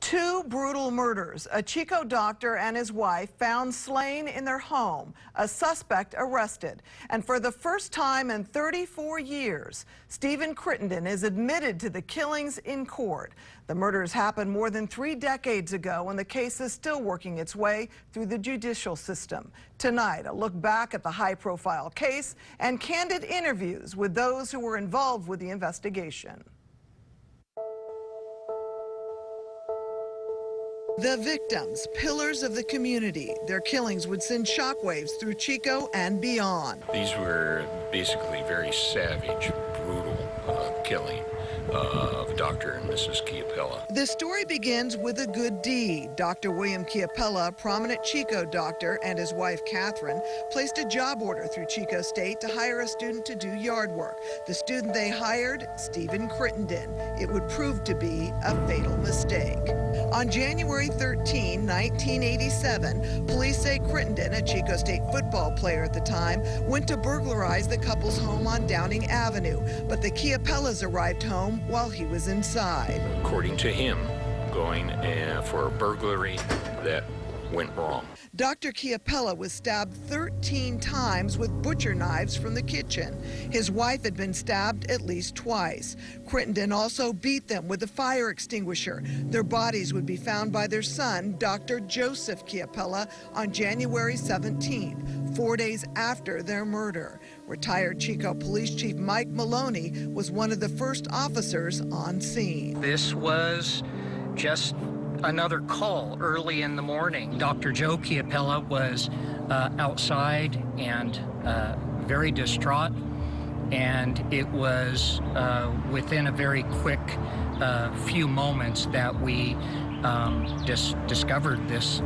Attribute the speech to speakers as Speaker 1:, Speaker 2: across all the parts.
Speaker 1: Two brutal murders. A Chico doctor and his wife found slain in their home. A suspect arrested. And for the first time in 34 years, Stephen Crittenden is admitted to the killings in court. The murders happened more than 3 decades ago, and the case is still working its way through the judicial system. Tonight, a look back at the high-profile case and candid interviews with those who were involved with the investigation. The victims, pillars of the community. Their killings would send shockwaves through Chico and beyond.
Speaker 2: These were basically very savage, brutal killing of Dr. and Mrs. Chiapella.
Speaker 1: The story begins with a good deed. Dr. William Chiapella, a prominent Chico doctor, and his wife Katherine placed a job order through Chico State to hire a student to do yard work. The student they hired, Stephen Crittenden. It would prove to be a fatal mistake. On January 13, 1987, police say Crittenden, a Chico State football player at the time, went to burglarize the couple's home on Downing Avenue, but the Chiapellas arrived home while he was inside.
Speaker 2: According to him, going for a burglary that went wrong.
Speaker 1: Dr. Chiapella was stabbed 13 times with butcher knives from the kitchen. His wife had been stabbed at least twice. Crittenden also beat them with a fire extinguisher. Their bodies would be found by their son, Dr. Joseph Chiapella, on January 17th, 4 days after their murder. Retired Chico Police Chief Mike Maloney was one of the first officers on scene.
Speaker 3: This was just another call early in the morning. Dr. Joe Chiapella was outside and very distraught, and it was within a very quick few moments that we discovered this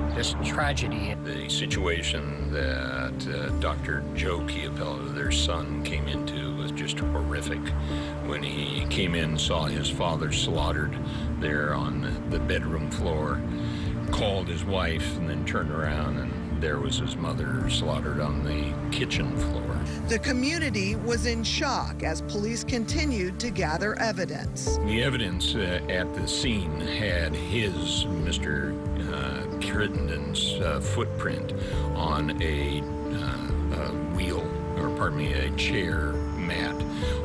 Speaker 3: tragedy.
Speaker 2: The situation that Dr. Joe Chiapella, their son, came into was just horrific. When he came in, saw his father slaughtered there on the bedroom floor, called his wife, and then turned around, and there was his mother slaughtered on the kitchen floor.
Speaker 1: The community was in shock as police continued to gather evidence.
Speaker 2: The evidence at the scene had Mr. Crittenden's footprint on a chair mat.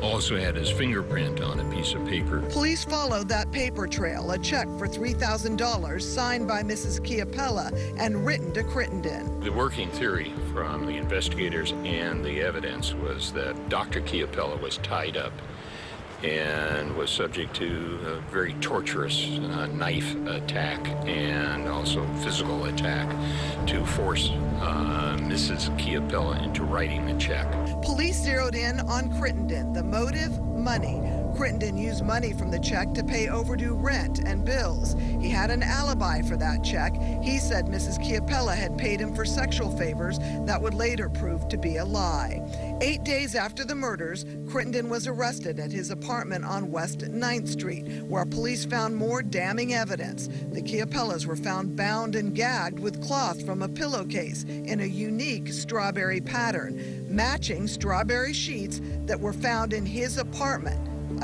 Speaker 2: Also had his fingerprint on a piece of paper.
Speaker 1: Police followed that paper trail, a check for $3,000 signed by Mrs. Chiapella and written to Crittenden.
Speaker 2: The working theory from the investigators and the evidence was that Dr. Chiapella was tied up and was subject to a very torturous knife attack and also physical attack to force Mrs. Chiapella into writing the check.
Speaker 1: Police zeroed in on Crittenden. The motive? Money. Crittenden used money from the check to pay overdue rent and bills. He had an alibi for that check. He said Mrs. Chiapella had paid him for sexual favors that would later prove to be a lie. 8 days after the murders, Crittenden was arrested at his apartment on West 9th Street, where police found more damning evidence. The Chiapellas were found bound and gagged with cloth from a pillowcase in a unique strawberry pattern, matching strawberry sheets that were found in his apartment.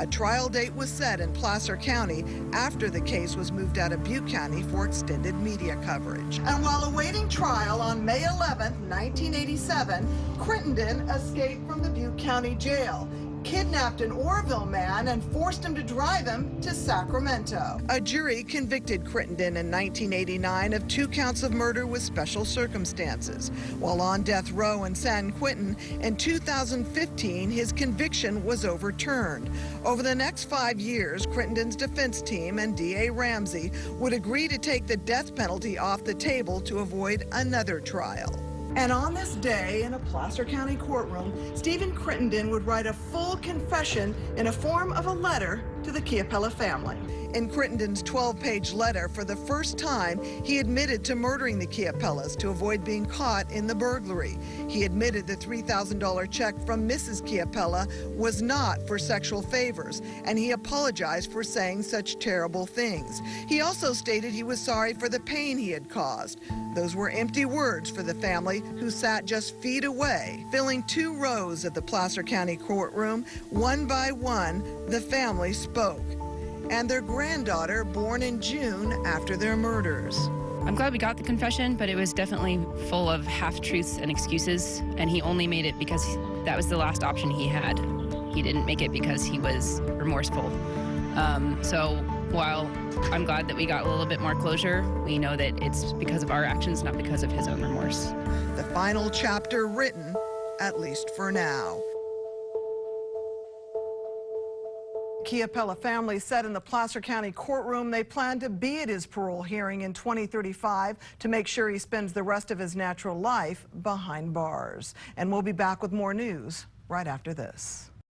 Speaker 1: A trial date was set in Placer County after the case was moved out of Butte County for extended media coverage. And while awaiting trial on May 11, 1987, Crittenden escaped from the Butte County Jail, kidnapped an Orville man and forced him to drive him to Sacramento. A jury convicted Crittenden in 1989 of 2 counts of murder with special circumstances. While on death row in San Quentin, in 2015, his conviction was overturned. Over the next 5 years, Crittenden's defense team and DA Ramsey would agree to take the death penalty off the table to avoid another trial. And on this day, in a Placer County courtroom, Stephen Crittenden would write a full confession in a form of a letter to the Chiapella family. In Crittenden's 12-page letter, for the first time, he admitted to murdering the Chiapellas to avoid being caught in the burglary. He admitted the $3,000 check from Mrs. Chiapella was not for sexual favors, and he apologized for saying such terrible things. He also stated he was sorry for the pain he had caused. Those were empty words for the family, who sat just feet away. Filling 2 rows of the Placer County courtroom, one by one, the family spoke. and their granddaughter born in June after their murders.
Speaker 4: I'm glad we got the confession, but it was definitely full of half-truths and excuses, and he only made it because that was the last option he had. He didn't make it because he was remorseful. So while I'm glad that we got a little bit more closure, we know that it's because of our actions, not because of his own remorse.
Speaker 1: The final chapter written, at least for now. Chiapella family said in the Placer County courtroom they plan to be at his parole hearing in 2035 to make sure he spends the rest of his natural life behind bars. And we'll be back with more news right after this.